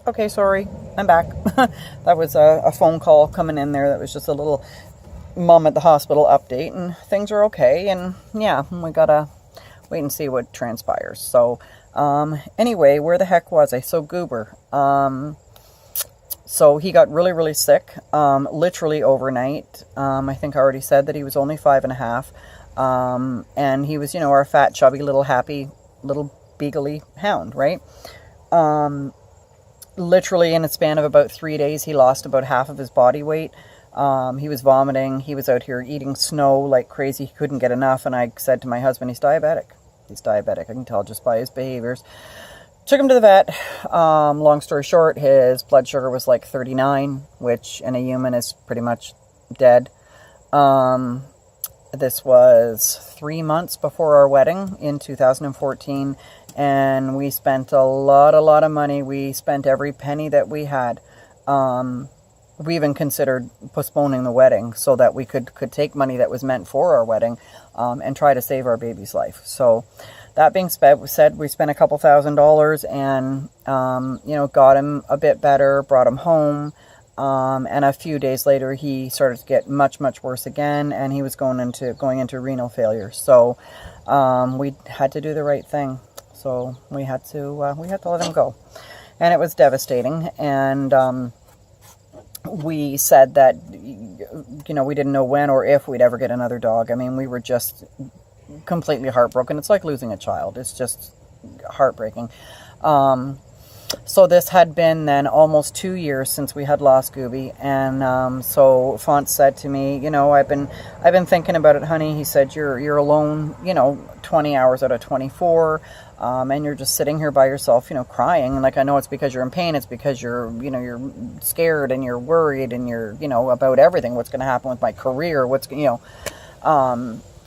okay, sorry, I'm back. That was a phone call coming in there. That was just a little mom at the hospital update, and things are okay. And yeah, we gotta wait and see what transpires. So anyway, where the heck was I? So Goober. So he got really, really sick, literally overnight. I think I already said that he was only 5.5. And he was, our fat, chubby, little happy, little beagly hound, right? Literally in a span of about 3 days, he lost about half of his body weight. He was vomiting. He was out here eating snow like crazy. He couldn't get enough. And I said to my husband, he's diabetic. He's diabetic. I can tell just by his behaviors. Took him to the vet. Long story short, his blood sugar was like 39, which in a human is pretty much dead. This was 3 months before our wedding in 2014, and we spent a lot of money. We spent every penny that we had. We even considered postponing the wedding so that we could take money that was meant for our wedding and try to save our baby's life. So that being said, we spent a couple $1,000s and, got him a bit better, brought him home. And a few days later, he started to get much, much worse again, and he was going into renal failure. So we had to do the right thing. So we had to let him go, and it was devastating. And we said that we didn't know when or if we'd ever get another dog. I mean, we were just completely heartbroken. It's like losing a child. It's just heartbreaking. So this had been then almost 2 years since we had lost Gooby, and so Font said to me, I've been thinking about it, honey. He said, you're alone, 20 hours out of 24, and you're just sitting here by yourself, crying. And like, I know it's because you're in pain. It's because you're scared and you're worried and you're about everything. What's going to happen with my career?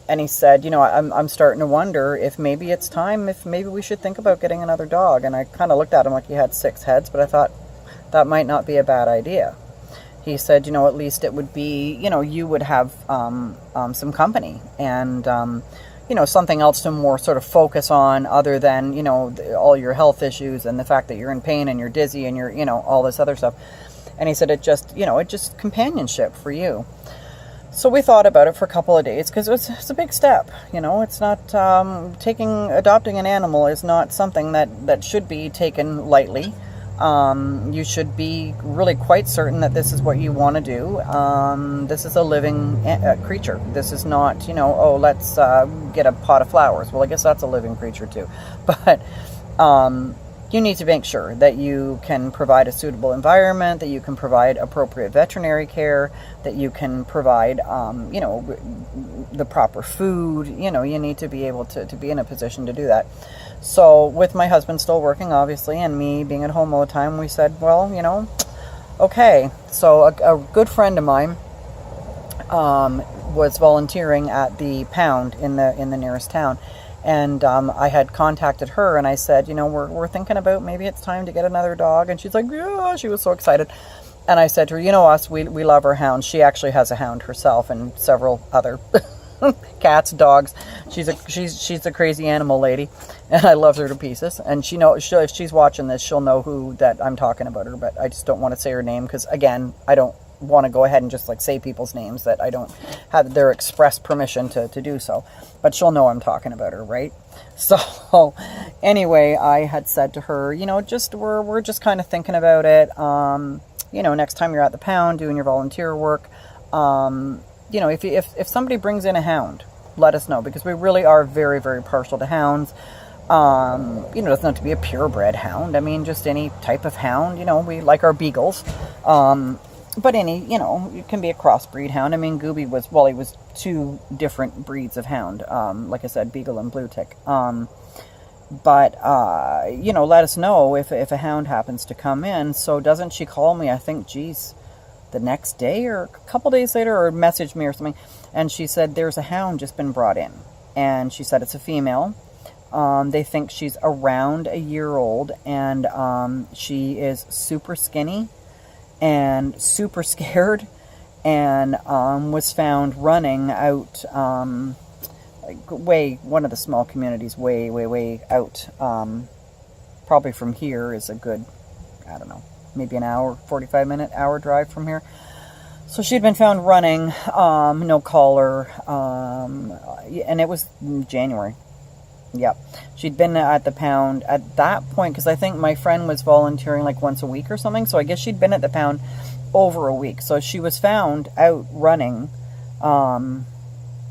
And he said, I'm starting to wonder if maybe it's time, if maybe we should think about getting another dog. And I kind of looked at him like he had 6 heads, but I thought that might not be a bad idea. He said, at least it would be, you would have some company and, something else to more sort of focus on other than, all your health issues and the fact that you're in pain and you're dizzy and you're, all this other stuff. And he said, it just companionship for you. So we thought about it for a couple of days because it's a big step. It's not adopting an animal is not something that should be taken lightly. You should be really quite certain that this is what you want to do. This is a living creature. This is not, let's get a pot of flowers. Well, I guess that's a living creature too. But you need to make sure that you can provide a suitable environment, that you can provide appropriate veterinary care, that you can provide, the proper food. You need to be able to be in a position to do that. So with my husband still working, obviously, and me being at home all the time, we said, well, okay. So a good friend of mine was volunteering at the pound in the nearest town. And I had contacted her and I said, we're thinking about maybe it's time to get another dog. And she's like, yeah, she was so excited. And I said to her, us, we love our hounds. She actually has a hound herself and several other cats, dogs. She's a crazy animal lady, and I love her to pieces. And if she's watching this, she'll know who that I'm talking about her. But I just don't want to say her name because, again, I don't want to go ahead and just say people's names that I don't have their express permission to do so. But she'll know I'm talking about her, right? So anyway, I had said to her, we're just kind of thinking about it. Next time you're at the pound doing your volunteer work, if somebody brings in a hound, let us know, because we really are very, very partial to hounds. It doesn't have to be a purebred hound. I mean, just any type of hound. We like our beagles. But it can be a crossbreed hound. I mean, Gooby he was 2 different breeds of hound. Like I said, beagle and blue tick. But let us know if a hound happens to come in. So doesn't she call me, I think, the next day or a couple days later, or message me or something. And she said, there's a hound just been brought in. And she said it's a female. They think she's around a year old, and she is super skinny and super scared, and was found running out one of the small communities way out. Probably from here is a good, I don't know, maybe an hour, 45-minute, hour drive from here. So she'd been found running, no collar, and it was January. Yep. She'd been at the pound at that point, because I think my friend was volunteering like once a week or something. So I guess she'd been at the pound over a week. So she was found out running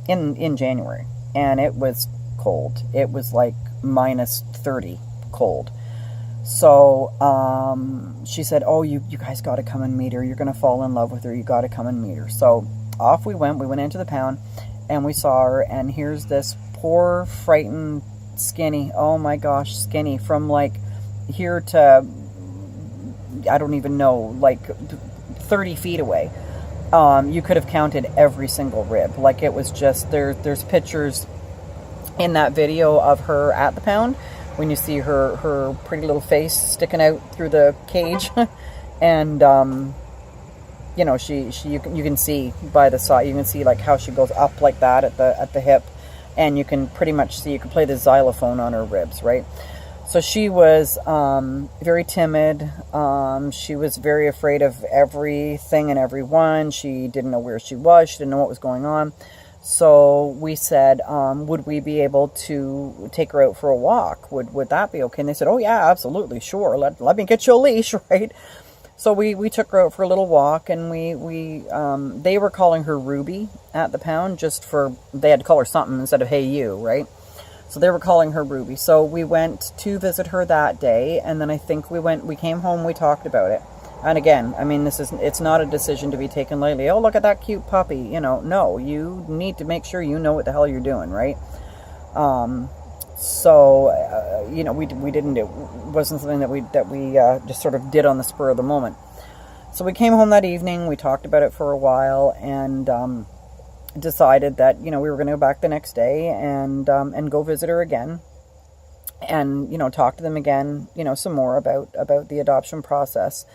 in January. And it was cold. It was like minus 30 cold. So she said, oh, you guys got to come and meet her. You're going to fall in love with her. You got to come and meet her. So off we went. We went into the pound and we saw her. And here's this poor, frightened, skinny, oh my gosh, skinny, from like here to, I don't even know, like 30 feet away. You could have counted every single rib. Like it was just, there's pictures in that video of her at the pound when you see her pretty little face sticking out through the cage. And, you know, you can see by the side, you can see like how she goes up like that at the hip. And you can pretty much see, you can play the xylophone on her ribs, right? So she was very timid. She was very afraid of everything and everyone. She didn't know where she was. She didn't know what was going on. So we said, would we be able to take her out for a walk? Would that be okay? And they said, oh yeah, absolutely, sure. Let me get you a leash, right? So we took her out for a little walk, and they were calling her Ruby at the pound, just for, they had to call her something instead of hey you, right? So they were calling her Ruby. So we went to visit her that day, and then I think we came home, we talked about it. And again, I mean, it's not a decision to be taken lightly. Oh, look at that cute puppy, you know. No, you need to make sure you know what the hell you're doing, right? So, you know, we didn't do, it wasn't something that we just sort of did on the spur of the moment. So we came home that evening, we talked about it for a while, and decided that, you know, we were going to go back the next day and go visit her again, and, you know, talk to them again, you know, some more about the adoption process.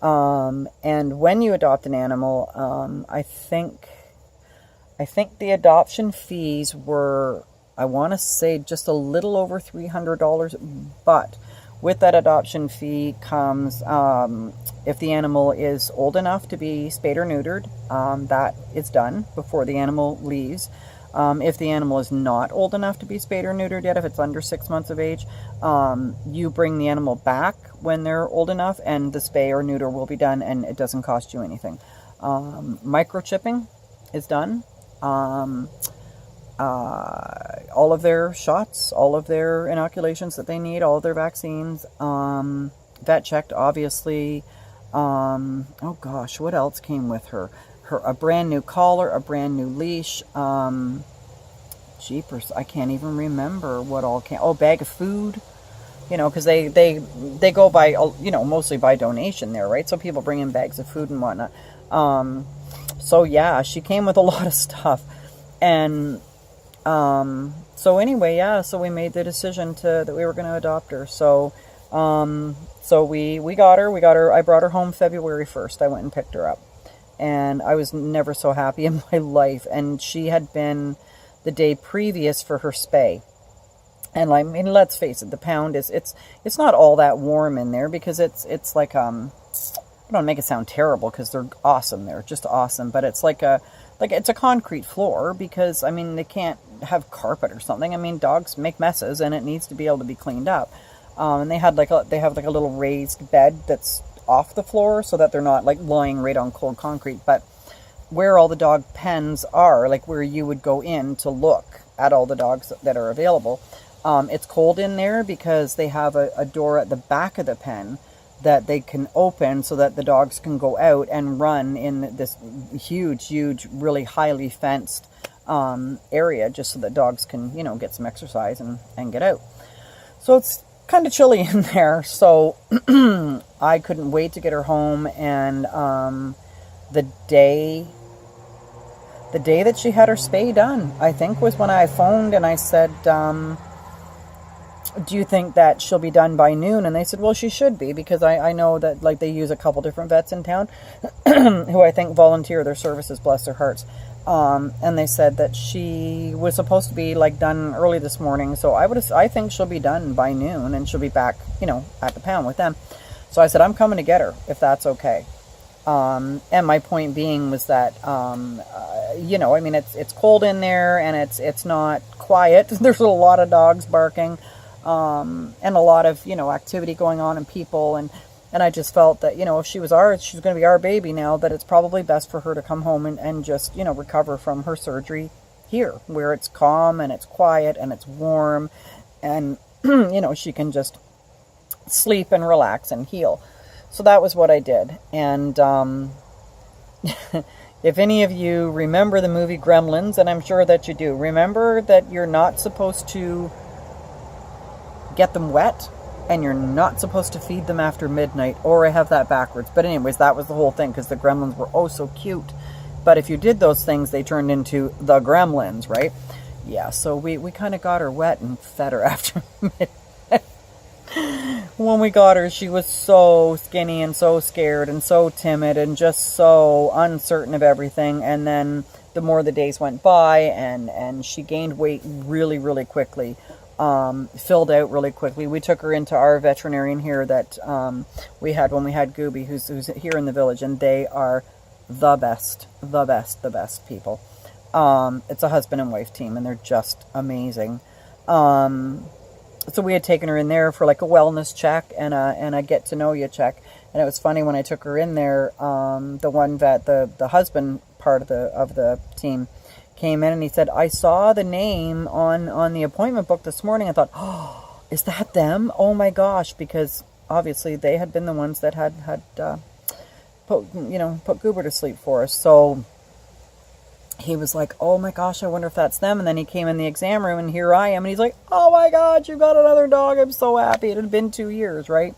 And when you adopt an animal, I think the adoption fees were, I want to say, just a little over $300, but with that adoption fee comes, if the animal is old enough to be spayed or neutered, that is done before the animal leaves. If the animal is not old enough to be spayed or neutered yet, if it's under 6 months of age, you bring the animal back when they're old enough, and the spay or neuter will be done, and it doesn't cost you anything. Microchipping is done. All of their shots, all of their inoculations that they need, all of their vaccines, vet checked, obviously. Oh gosh, what else came with her? A brand new collar, a brand new leash, jeepers, I can't even remember what all came. Oh, bag of food, you know, because they go by, you know, mostly by donation there, right? So people bring in bags of food and whatnot. So yeah, she came with a lot of stuff. And so anyway, yeah, so we made the decision that we were going to adopt her. So we got her. I brought her home February 1st. I went and picked her up, and I was never so happy in my life. And she had been the day previous for her spay. And I mean, let's face it, the pound it's not all that warm in there, because it's like, I don't make it sound terrible, because they're awesome. They're just awesome. But it's it's a concrete floor, because, I mean, they can't have carpet or something. I mean, dogs make messes, and it needs to be able to be cleaned up. And they have like a little raised bed that's off the floor, so that they're not like lying right on cold concrete. But where all the dog pens are, like where you would go in to look at all the dogs that are available, it's cold in there, because they have a door at the back of the pen that they can open, so that the dogs can go out and run in this huge, really highly fenced area, just so that dogs can, you know, get some exercise and get out. So it's kind of chilly in there. So I couldn't wait to get her home. And the day that she had her spay done, I think, was when I phoned and I said, do you think that she'll be done by noon? And they said, well, she should be, because I know that, like, they use a couple different vets in town who I think volunteer their services, bless their hearts. And they said that she was supposed to be, like, done early this morning. So I think she'll be done by noon, and she'll be back, you know, at the pound with them. So I said, I'm coming to get her, if that's okay. And my point being was that, you know, I mean, it's cold in there, and it's not quiet. There's a lot of dogs barking, and a lot of, you know, activity going on and people. And I just felt that, you know, if she's going to be our baby now, that it's probably best for her to come home and just, you know, recover from her surgery here, where it's calm and it's quiet and it's warm, and, you know, she can just sleep and relax and heal. So that was what I did. And if any of you remember the movie Gremlins, and I'm sure that you do, remember that you're not supposed to get them wet, and you're not supposed to feed them after midnight, or I have that backwards. But anyways, that was the whole thing, because the gremlins were oh so cute. But if you did those things, they turned into the gremlins, right? Yeah, so we kind of got her wet and fed her after midnight. When we got her, she was so skinny and so scared and so timid and just so uncertain of everything. And then the more the days went by, and she gained weight really, really quickly, filled out really quickly. We took her into our veterinarian here that we had when we had Gooby, who's here in the village, and they are the best people. It's a husband and wife team, and they're just amazing. So we had taken her in there for like a wellness check and a get to know you check. And it was funny when I took her in there, the one vet, the husband part of the team came in and he said, I saw the name on the appointment book this morning. I thought, oh, is that them? Oh my gosh, because obviously they had been the ones that had put Goober to sleep for us. So he was like, oh my gosh, I wonder if that's them. And then he came in the exam room, and here I am. And he's like, oh my God, you got another dog. I'm so happy. It had been 2 years, right?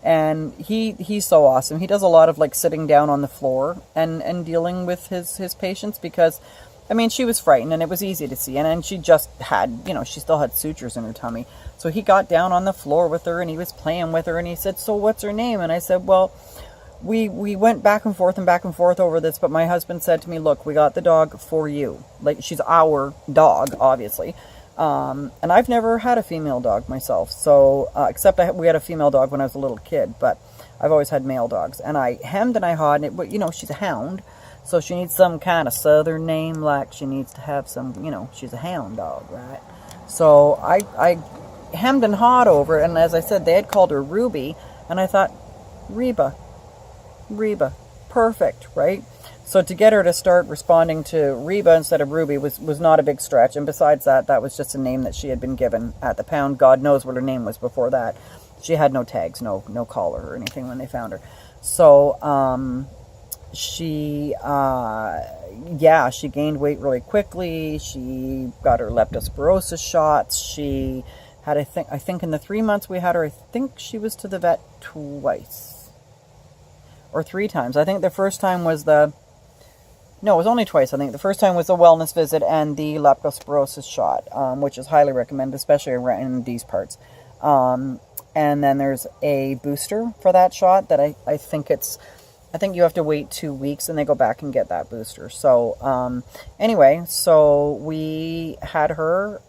And he's so awesome. He does a lot of like sitting down on the floor and dealing with his patients, because, I mean, she was frightened and it was easy to see. And she just had, she still had sutures in her tummy. So he got down on the floor with her and he was playing with her, and he said, so what's her name? And I said, well, we went back and forth over this, but my husband said to me, look, we got the dog for you. Like, she's our dog, obviously. And I've never had a female dog myself. So, except we had a female dog when I was a little kid, but I've always had male dogs. And I hemmed and I hawed, and she's a hound. So she needs some kind of southern name, like she needs to have some, she's a hound dog, right? So I hemmed and hawed over it, and as I said, they had called her Ruby, and I thought, Reba, perfect, right? So to get her to start responding to Reba instead of Ruby was not a big stretch. And besides that was just a name that she had been given at the pound. God knows what her name was before that. She had no tags, no collar or anything when they found her. So she gained weight really quickly. She got her leptospirosis shots. She had, I think in the 3 months we had her, I think she was to the vet twice. Or 3 times. I think the first time was it was only twice. I think the first time was the wellness visit and the leptospirosis shot, which is highly recommended, especially around in these parts. And then there's a booster for that shot that I think you have to wait 2 weeks and they go back and get that booster. So, anyway, so we had her,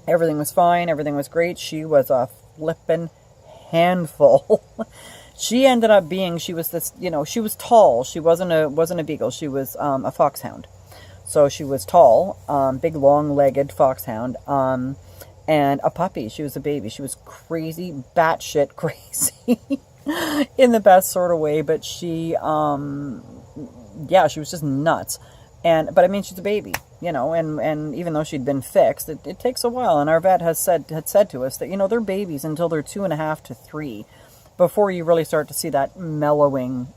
everything was fine. Everything was great. She was a flippin' handful. She ended up being, she was this, she was tall. She wasn't a beagle. She was a foxhound. So she was tall, big, long-legged foxhound, and a puppy. She was a baby. She was crazy, batshit crazy, in the best sort of way. But she, she was just nuts. But I mean, she's a baby, and even though she'd been fixed, it takes a while. And our vet had said to us that, they're babies until they're 2.5 to 3. Before you really start to see that mellowing,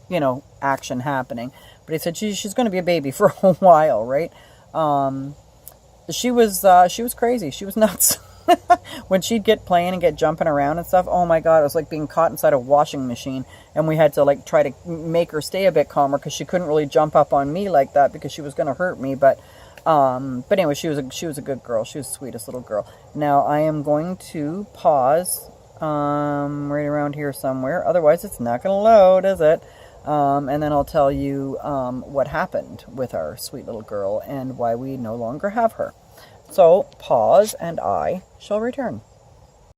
action happening. But he said she's going to be a baby for a while, right? She was crazy. She was nuts. When she'd get playing and get jumping around and stuff, oh my God, it was like being caught inside a washing machine. And we had to like try to make her stay a bit calmer, because she couldn't really jump up on me like that because she was going to hurt me. But anyway, she was a good girl. She was the sweetest little girl. Now I am going to pause right around here somewhere. Otherwise, it's not going to load, is it? And then I'll tell you what happened with our sweet little girl and why we no longer have her. So, pause, and I shall return.